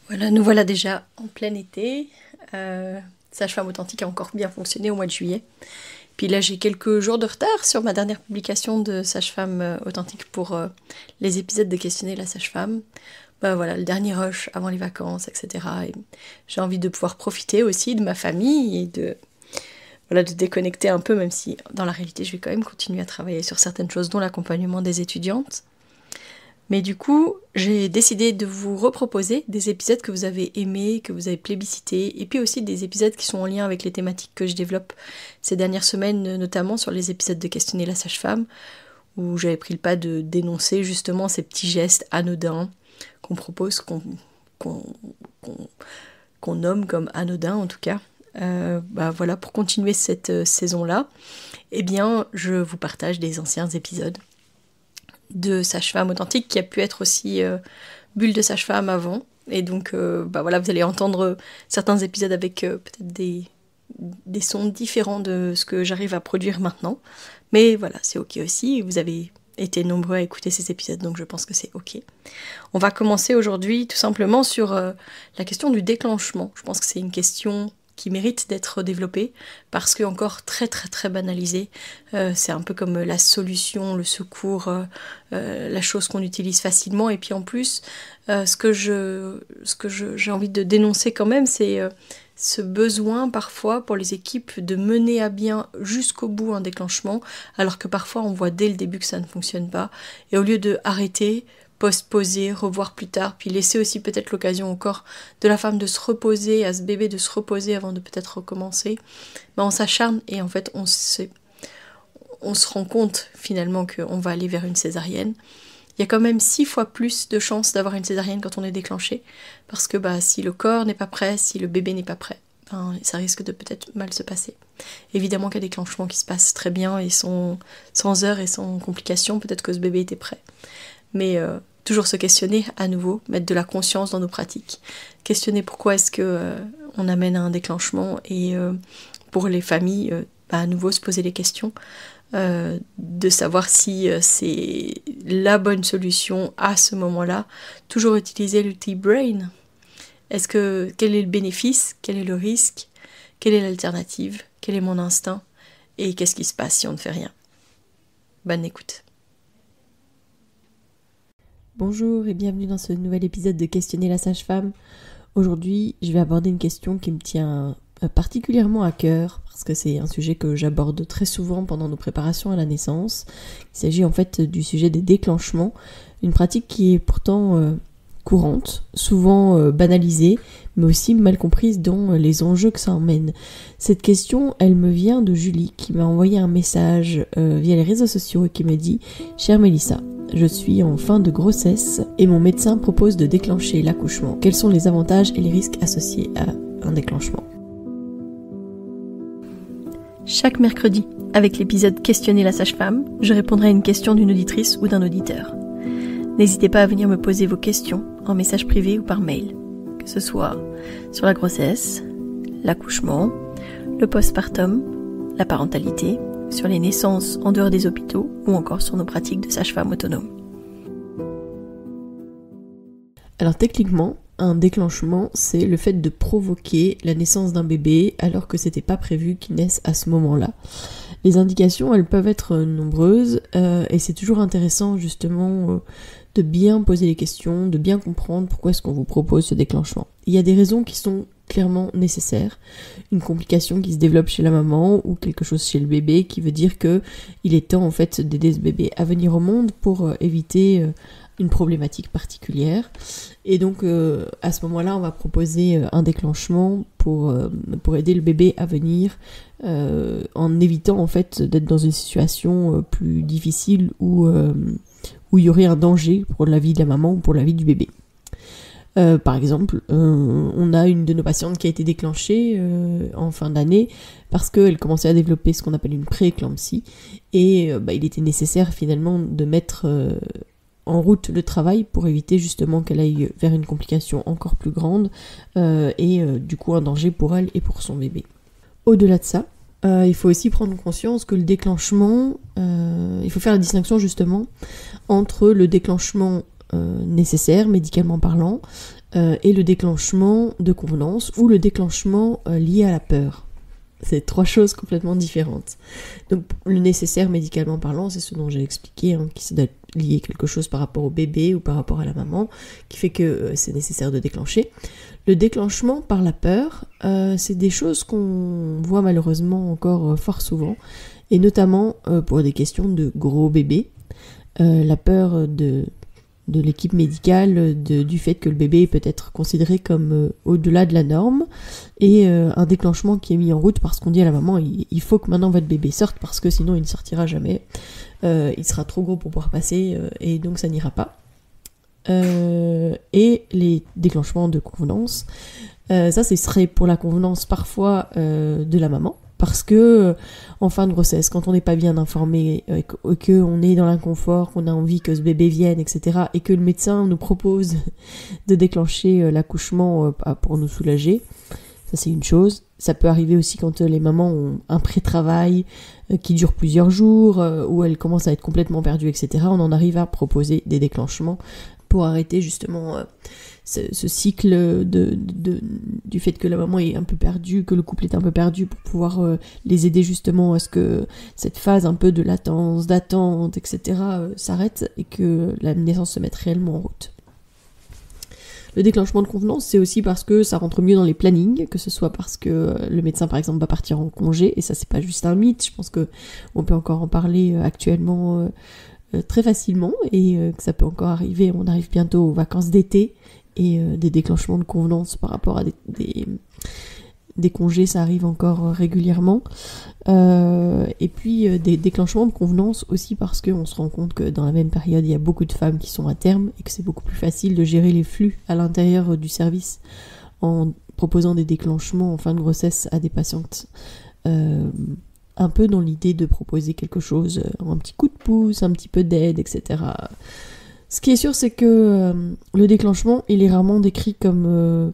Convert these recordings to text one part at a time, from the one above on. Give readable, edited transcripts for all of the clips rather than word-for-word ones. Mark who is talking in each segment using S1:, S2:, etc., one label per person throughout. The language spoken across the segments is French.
S1: Voilà, nous voilà déjà en plein été. Sage-femme authentique a encore bien fonctionné au mois de juillet. Puis là, j'ai quelques jours de retard sur ma dernière publication de Sage-femme authentique pour les épisodes de Questionner la sage-femme. Bah voilà, le dernier rush avant les vacances, etc. Et j'ai envie de pouvoir profiter aussi de ma famille et de déconnecter un peu, même si dans la réalité, je vais quand même continuer à travailler sur certaines choses, dont l'accompagnement des étudiantes. Mais du coup, j'ai décidé de vous reproposer des épisodes que vous avez aimés, que vous avez plébiscités, et puis aussi des épisodes qui sont en lien avec les thématiques que je développe ces dernières semaines, notamment sur les épisodes de Questionner la sage-femme, où j'avais pris le pas de dénoncer justement ces petits gestes anodins qu'on propose, qu'on nomme comme anodins en tout cas. Voilà, pour continuer cette saison-là, eh bien, je vous partage des anciens épisodes de sage-femme authentique qui a pu être aussi bulle de sage-femme avant. Et donc, voilà, vous allez entendre certains épisodes avec peut-être des sons différents de ce que j'arrive à produire maintenant. Mais voilà, c'est ok aussi. Vous avez été nombreux à écouter ces épisodes, donc je pense que c'est ok. On va commencer aujourd'hui tout simplement sur la question du déclenchement. Je pense que c'est une question qui mérite d'être développée parce que encore très très très banalisée. C'est un peu comme la solution, le secours, la chose qu'on utilise facilement. Et puis en plus, ce que j'ai envie de dénoncer quand même, c'est ce besoin parfois pour les équipes de mener à bien jusqu'au bout un déclenchement, alors que parfois on voit dès le début que ça ne fonctionne pas. Et au lieu de arrêter, postposer, revoir plus tard, puis laisser aussi peut-être l'occasion au corps de la femme de se reposer, à ce bébé de se reposer avant de peut-être recommencer, on s'acharne et en fait on se rend compte finalement qu'on va aller vers une césarienne. Il y a quand même 6 fois plus de chances d'avoir une césarienne quand on est déclenché, parce que si le corps n'est pas prêt, si le bébé n'est pas prêt, ça risque de peut-être mal se passer. Évidemment qu'il y a des déclenchements qui se passent très bien et sans heurts et sans complications, peut-être que ce bébé était prêt. Mais toujours se questionner à nouveau, mettre de la conscience dans nos pratiques, questionner pourquoi est-ce que on amène à un déclenchement et pour les familles, à nouveau se poser les questions, de savoir si c'est la bonne solution à ce moment-là, toujours utiliser l'outil Brain. Quel est le bénéfice, quel est le risque, quelle est l'alternative, quel est mon instinct et qu'est-ce qui se passe si on ne fait rien. Bonne écoute.
S2: Bonjour et bienvenue dans ce nouvel épisode de Questionner la sage-femme. Aujourd'hui, je vais aborder une question qui me tient particulièrement à cœur parce que c'est un sujet que j'aborde très souvent pendant nos préparations à la naissance. Il s'agit en fait du sujet des déclenchements, une pratique qui est pourtant courante, souvent banalisée, mais aussi mal comprise dans les enjeux que ça emmène. Cette question, elle me vient de Julie qui m'a envoyé un message via les réseaux sociaux et qui me dit « Chère Mélissa, je suis en fin de grossesse et mon médecin propose de déclencher l'accouchement. Quels sont les avantages et les risques associés à un déclenchement ?»
S1: Chaque mercredi, avec l'épisode Questionner la sage-femme, je répondrai à une question d'une auditrice ou d'un auditeur. N'hésitez pas à venir me poser vos questions en message privé ou par mail, que ce soit sur la grossesse, l'accouchement, le postpartum, la parentalité, sur les naissances en dehors des hôpitaux ou encore sur nos pratiques de sage-femme autonome.
S2: Alors techniquement, un déclenchement, c'est le fait de provoquer la naissance d'un bébé alors que c'était pas prévu qu'il naisse à ce moment-là. Les indications, elles peuvent être nombreuses et c'est toujours intéressant justement de bien poser les questions, de bien comprendre pourquoi est-ce qu'on vous propose ce déclenchement. Il y a des raisons qui sont clairement nécessaires. Une complication qui se développe chez la maman ou quelque chose chez le bébé qui veut dire que il est temps en fait d'aider ce bébé à venir au monde pour éviter une problématique particulière. Et donc à ce moment-là, on va proposer un déclenchement pour aider le bébé à venir en évitant en fait d'être dans une situation plus difficile où il y aurait un danger pour la vie de la maman ou pour la vie du bébé. Par exemple, on a une de nos patientes qui a été déclenchée en fin d'année parce qu'elle commençait à développer ce qu'on appelle une pré-éclampsie et il était nécessaire finalement de mettre en route le travail pour éviter justement qu'elle aille vers une complication encore plus grande et du coup un danger pour elle et pour son bébé. Au-delà de ça, il faut aussi prendre conscience que le déclenchement, il faut faire la distinction justement entre le déclenchement nécessaire médicalement parlant et le déclenchement de convenance ou le déclenchement lié à la peur. C'est 3 choses complètement différentes. Donc le nécessaire médicalement parlant, c'est ce dont j'ai expliqué, qui doit lier quelque chose par rapport au bébé ou par rapport à la maman, qui fait que c'est nécessaire de déclencher. Le déclenchement par la peur, c'est des choses qu'on voit malheureusement encore fort souvent, et notamment pour des questions de gros bébés. La peur de l'équipe médicale, du fait que le bébé peut être considéré comme au-delà de la norme, et un déclenchement qui est mis en route parce qu'on dit à la maman il faut que maintenant votre bébé sorte parce que sinon il ne sortira jamais, il sera trop gros pour pouvoir passer et donc ça n'ira pas. Et les déclenchements de convenance, ça ce serait pour la convenance parfois de la maman, parce que en fin de grossesse, quand on n'est pas bien informé, qu'on est dans l'inconfort, qu'on a envie que ce bébé vienne, etc., et que le médecin nous propose de déclencher l'accouchement pour nous soulager, ça c'est une chose. Ça peut arriver aussi quand les mamans ont un pré-travail qui dure plusieurs jours, où elles commencent à être complètement perdues, etc. On en arrive à proposer des déclenchements pour arrêter justement ce cycle du fait que la maman est un peu perdue, que le couple est un peu perdu, pour pouvoir les aider justement à ce que cette phase un peu de latence, d'attente, etc. S'arrête et que la naissance se mette réellement en route. Le déclenchement de convenance, c'est aussi parce que ça rentre mieux dans les plannings, que ce soit parce que le médecin par exemple va partir en congé, et ça c'est pas juste un mythe, je pense que on peut encore en parler actuellement très facilement, et que ça peut encore arriver, on arrive bientôt aux vacances d'été, et des déclenchements de convenance par rapport à des congés, ça arrive encore régulièrement. Et puis des déclenchements de convenance aussi parce qu'on se rend compte que dans la même période, il y a beaucoup de femmes qui sont à terme et que c'est beaucoup plus facile de gérer les flux à l'intérieur du service en proposant des déclenchements en fin de grossesse à des patientes. Un peu dans l'idée de proposer quelque chose, un petit coup de pouce, un petit peu d'aide, etc. Ce qui est sûr, c'est que le déclenchement, il est rarement décrit comme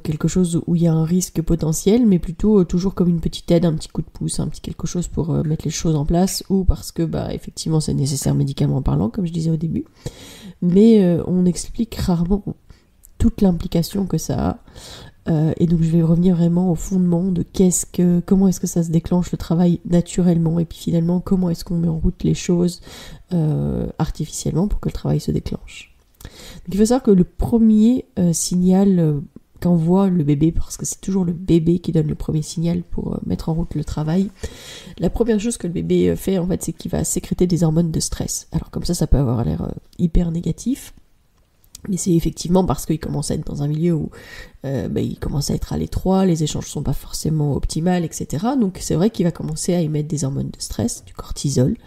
S2: quelque chose où il y a un risque potentiel, mais plutôt toujours comme une petite aide, un petit coup de pouce, un petit quelque chose pour mettre les choses en place, ou parce que effectivement c'est nécessaire médicalement parlant, comme je disais au début. Mais on explique rarement toute l'implication que ça a. Et donc je vais revenir vraiment au fondement de comment est-ce que ça se déclenche le travail naturellement, et puis finalement comment est-ce qu'on met en route les choses artificiellement pour que le travail se déclenche. Donc il faut savoir que le premier signal qu'envoie le bébé, parce que c'est toujours le bébé qui donne le premier signal pour mettre en route le travail, la première chose que le bébé fait en fait, c'est qu'il va sécréter des hormones de stress. Alors comme ça peut avoir l'air hyper négatif, mais c'est effectivement parce qu'il commence à être dans un milieu où il commence à être à l'étroit, les échanges sont pas forcément optimales, etc. Donc c'est vrai qu'il va commencer à émettre des hormones de stress, du cortisol.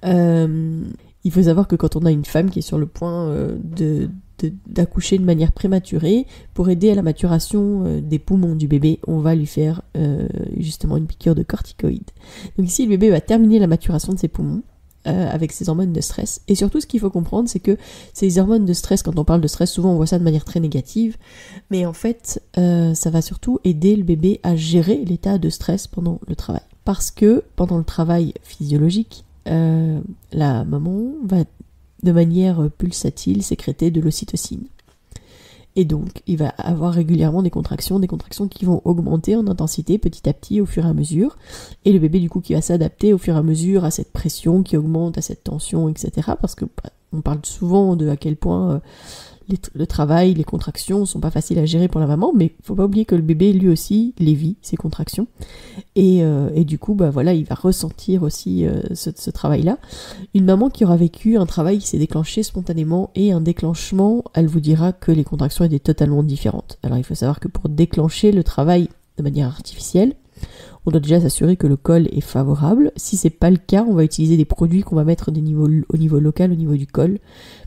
S2: Il faut savoir que quand on a une femme qui est sur le point d'accoucher de manière prématurée, pour aider à la maturation des poumons du bébé, on va lui faire justement une piqûre de corticoïdes. Donc ici, le bébé va terminer la maturation de ses poumons avec ces hormones de stress. Et surtout, ce qu'il faut comprendre, c'est que ces hormones de stress, quand on parle de stress, souvent on voit ça de manière très négative, mais en fait, ça va surtout aider le bébé à gérer l'état de stress pendant le travail. Parce que pendant le travail physiologique, la maman va de manière pulsatile sécréter de l'ocytocine. Et donc, il va avoir régulièrement des contractions qui vont augmenter en intensité petit à petit au fur et à mesure. Et le bébé, du coup, qui va s'adapter au fur et à mesure à cette pression qui augmente, à cette tension, etc. Parce que on parle souvent de à quel point le travail, les contractions sont pas faciles à gérer pour la maman, mais faut pas oublier que le bébé, lui aussi, les vit, ces contractions. Et du coup, il va ressentir aussi ce travail-là. Une maman qui aura vécu un travail qui s'est déclenché spontanément et un déclenchement, elle vous dira que les contractions étaient totalement différentes. Alors il faut savoir que pour déclencher le travail de manière artificielle, on doit déjà s'assurer que le col est favorable. Si c'est pas le cas, on va utiliser des produits qu'on va mettre au niveau local, au niveau du col,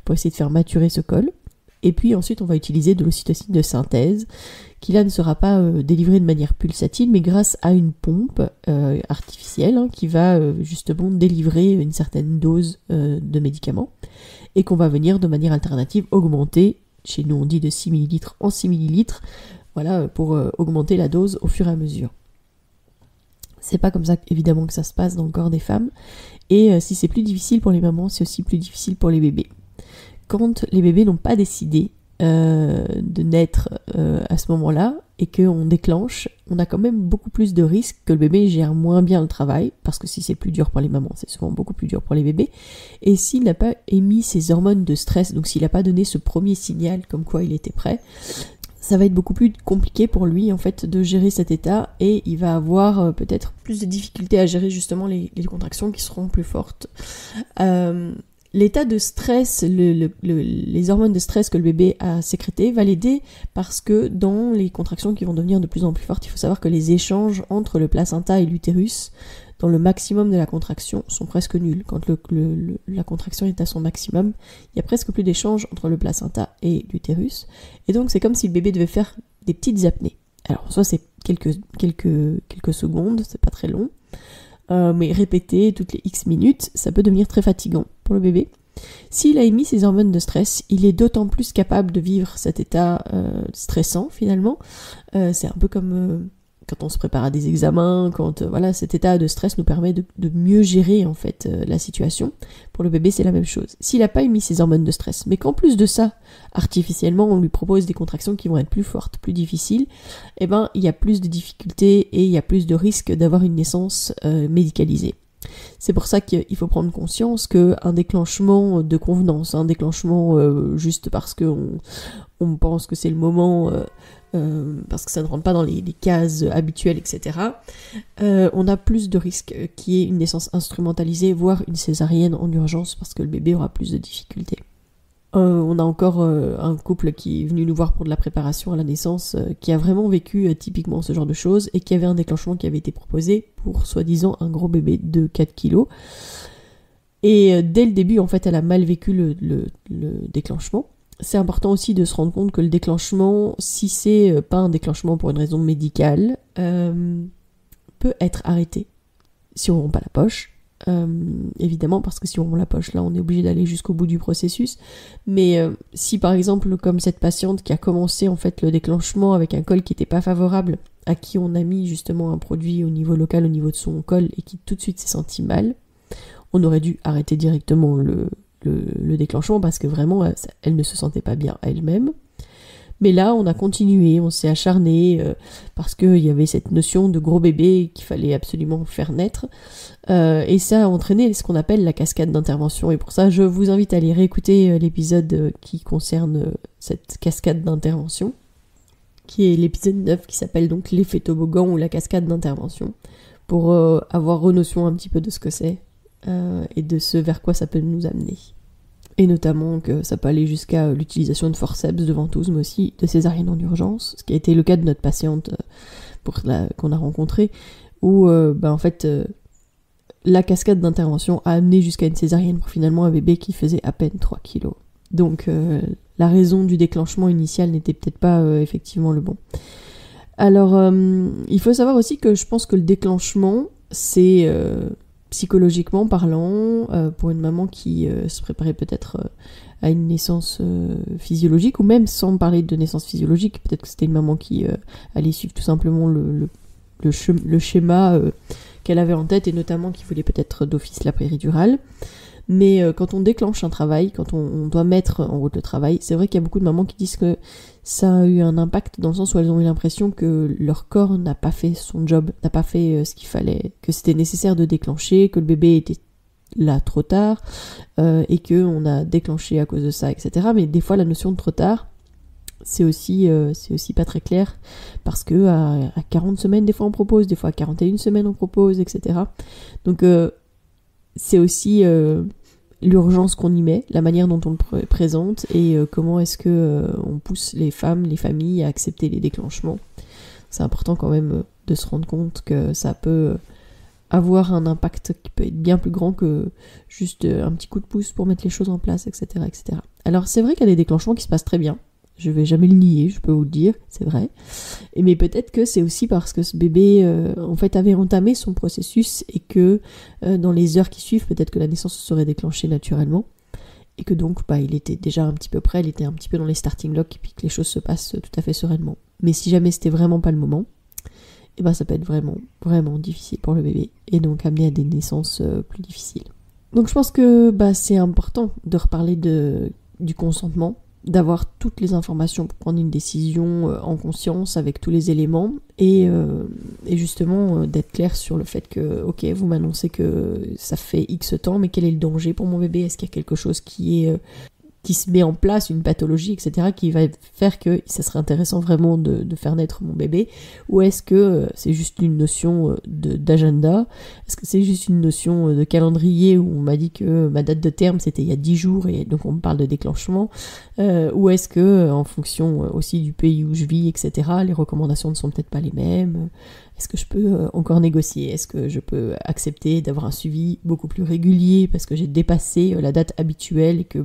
S2: pour essayer de faire maturer ce col. Et puis ensuite, on va utiliser de l'ocytocine de synthèse, qui là ne sera pas délivrée de manière pulsatile, mais grâce à une pompe artificielle qui va justement délivrer une certaine dose de médicaments, et qu'on va venir de manière alternative augmenter, chez nous on dit de 6 ml en 6 ml, voilà, pour augmenter la dose au fur et à mesure. C'est pas comme ça évidemment que ça se passe dans le corps des femmes, et si c'est plus difficile pour les mamans, c'est aussi plus difficile pour les bébés. quand les bébés n'ont pas décidé de naître à ce moment-là et qu'on déclenche, on a quand même beaucoup plus de risques que le bébé gère moins bien le travail, parce que si c'est plus dur pour les mamans, c'est souvent beaucoup plus dur pour les bébés, et s'il n'a pas émis ses hormones de stress, donc s'il n'a pas donné ce premier signal comme quoi il était prêt, ça va être beaucoup plus compliqué pour lui en fait de gérer cet état, et il va avoir peut-être plus de difficultés à gérer justement les contractions qui seront plus fortes. L'état de stress, les hormones de stress que le bébé a sécrétées va l'aider, parce que dans les contractions qui vont devenir de plus en plus fortes, il faut savoir que les échanges entre le placenta et l'utérus, dans le maximum de la contraction, sont presque nuls. Quand la contraction est à son maximum, il y a presque plus d'échanges entre le placenta et l'utérus. Et donc c'est comme si le bébé devait faire des petites apnées. Alors soit c'est quelques secondes, c'est pas très long, mais répéter toutes les X minutes, ça peut devenir très fatigant pour le bébé. S'il a émis ses hormones de stress, il est d'autant plus capable de vivre cet état stressant finalement. C'est un peu comme quand on se prépare à des examens, quand cet état de stress nous permet de mieux gérer en fait la situation. Pour le bébé, c'est la même chose. S'il n'a pas émis ses hormones de stress, mais qu'en plus de ça, artificiellement, on lui propose des contractions qui vont être plus fortes, plus difficiles, eh ben, il y a plus de difficultés et il y a plus de risques d'avoir une naissance médicalisée. C'est pour ça qu'il faut prendre conscience qu'un déclenchement de convenance, un déclenchement juste parce qu'on pense que c'est le moment, parce que ça ne rentre pas dans les cases habituelles, etc., on a plus de risques qu'il y ait une naissance instrumentalisée, voire une césarienne en urgence, parce que le bébé aura plus de difficultés. On a encore un couple qui est venu nous voir pour de la préparation à la naissance, qui a vraiment vécu typiquement ce genre de choses, et qui avait un déclenchement qui avait été proposé pour soi-disant un gros bébé de 4 kilos. Et dès le début, en fait, elle a mal vécu le déclenchement. C'est important aussi de se rendre compte que le déclenchement, si c'est pas un déclenchement pour une raison médicale, peut être arrêté si on rompt pas la poche. Évidemment, parce que si on rompt la poche, là on est obligé d'aller jusqu'au bout du processus, mais si par exemple, comme cette patiente qui a commencé en fait le déclenchement avec un col qui n'était pas favorable, à qui on a mis justement un produit au niveau local, au niveau de son col, et qui tout de suite s'est senti mal, on aurait dû arrêter directement le déclenchement, parce que vraiment elle ne se sentait pas bien elle-même. Mais là, on a continué, on s'est acharné, parce qu'il y avait cette notion de gros bébé qu'il fallait absolument faire naître. Et ça a entraîné ce qu'on appelle la cascade d'intervention. Et pour ça, je vous invite à aller réécouter l'épisode qui concerne cette cascade d'intervention, qui est l'épisode 9, qui s'appelle donc l'effet toboggan ou la cascade d'intervention, pour avoir notion un petit peu de ce que c'est, et de ce vers quoi ça peut nous amener. Et notamment que ça peut aller jusqu'à l'utilisation de forceps, de ventouse, mais aussi de césarienne en urgence, ce qui a été le cas de notre patiente qu'on a rencontrée, où en fait la cascade d'intervention a amené jusqu'à une césarienne pour finalement un bébé qui faisait à peine 3 kilos. Donc la raison du déclenchement initial n'était peut-être pas effectivement le bon. Alors il faut savoir aussi que je pense que le déclenchement, c'est psychologiquement parlant, pour une maman qui se préparait peut-être à une naissance physiologique, ou même sans parler de naissance physiologique, peut-être que c'était une maman qui allait suivre tout simplement le schéma qu'elle avait en tête, et notamment qui voulait peut-être d'office la péridurale. Mais quand on déclenche un travail, quand on doit mettre en route le travail, c'est vrai qu'il y a beaucoup de mamans qui disent que ça a eu un impact, dans le sens où elles ont eu l'impression que leur corps n'a pas fait son job, n'a pas fait ce qu'il fallait, que c'était nécessaire de déclencher, que le bébé était là trop tard, et qu'on a déclenché à cause de ça, etc. Mais des fois, la notion de trop tard, c'est aussi pas très clair, parce que à 40 semaines, des fois on propose, des fois à 41 semaines on propose, etc. Donc c'est aussi l'urgence qu'on y met, la manière dont on le présente, et comment est-ce que on pousse les femmes, les familles à accepter les déclenchements. C'est important quand même de se rendre compte que ça peut avoir un impact qui peut être bien plus grand que juste un petit coup de pouce pour mettre les choses en place, etc., etc. Alors c'est vrai qu'il y a des déclenchements qui se passent très bien. Je vais jamais le nier, je peux vous le dire, c'est vrai. Mais peut-être que c'est aussi parce que ce bébé, en fait, avait entamé son processus, et que dans les heures qui suivent, peut-être que la naissance serait déclenchée naturellement, et que donc, il était déjà un petit peu prêt, il était un petit peu dans les starting blocks, et puis que les choses se passent tout à fait sereinement. Mais si jamais c'était vraiment pas le moment, ça peut être vraiment, vraiment difficile pour le bébé, et donc amener à des naissances plus difficiles. Donc je pense que c'est important de reparler de du consentement, d'avoir toutes les informations pour prendre une décision en conscience avec tous les éléments et justement d'être clair sur le fait que ok, vous m'annoncez que ça fait X temps, mais quel est le danger pour mon bébé? Est-ce qu'il y a quelque chose qui se met en place, une pathologie, etc., qui va faire que ça serait intéressant vraiment de faire naître mon bébé? Ou est-ce que c'est juste une notion d'agenda? Est-ce que c'est juste une notion de calendrier où on m'a dit que ma date de terme c'était il y a 10 jours et donc on me parle de déclenchement? Ou est-ce que en fonction aussi du pays où je vis, etc., les recommandations ne sont peut-être pas les mêmes? Est-ce que je peux encore négocier? Est-ce que je peux accepter d'avoir un suivi beaucoup plus régulier parce que j'ai dépassé la date habituelle et que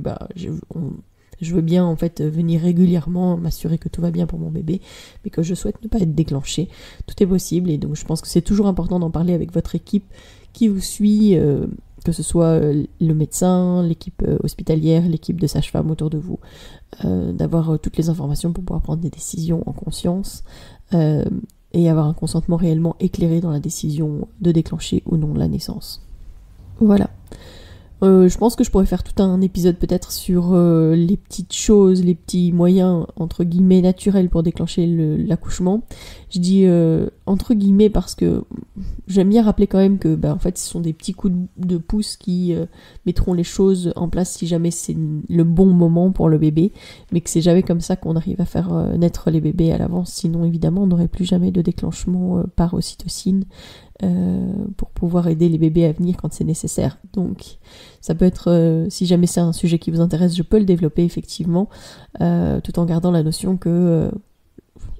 S2: je veux bien en fait venir régulièrement m'assurer que tout va bien pour mon bébé, mais que je souhaite ne pas être déclenchée? Tout est possible et donc je pense que c'est toujours important d'en parler avec votre équipe qui vous suit, que ce soit le médecin, l'équipe hospitalière, l'équipe de sage-femme autour de vous, d'avoir toutes les informations pour pouvoir prendre des décisions en conscience. Et avoir un consentement réellement éclairé dans la décision de déclencher ou non la naissance. Voilà. Je pense que je pourrais faire tout un épisode peut-être sur les petites choses, les petits moyens entre guillemets naturels pour déclencher l'accouchement. Je dis entre guillemets parce que j'aime bien rappeler quand même que en fait ce sont des petits coups de pouce qui mettront les choses en place si jamais c'est le bon moment pour le bébé, mais que c'est jamais comme ça qu'on arrive à faire naître les bébés à l'avance, sinon évidemment on n'aurait plus jamais de déclenchement par ocytocine pour pouvoir aider les bébés à venir quand c'est nécessaire. Donc ça peut être, si jamais c'est un sujet qui vous intéresse, je peux le développer effectivement, tout en gardant la notion que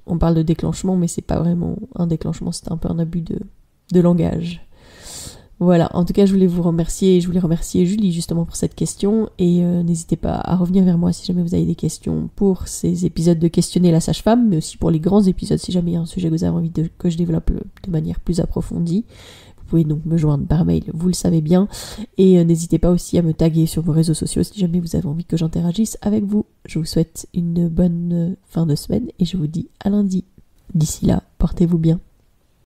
S2: on parle de déclenchement, mais c'est pas vraiment un déclenchement, c'est un peu un abus de langage. Voilà, en tout cas je voulais vous remercier, je voulais remercier Julie justement pour cette question, et n'hésitez pas à revenir vers moi si jamais vous avez des questions pour ces épisodes de questionner la sage-femme, mais aussi pour les grands épisodes si jamais il y a un sujet que vous avez envie que je développe de manière plus approfondie. Vous pouvez donc me joindre par mail, vous le savez bien, et n'hésitez pas aussi à me taguer sur vos réseaux sociaux si jamais vous avez envie que j'interagisse avec vous. Je vous souhaite une bonne fin de semaine et je vous dis à lundi. D'ici là, portez-vous bien.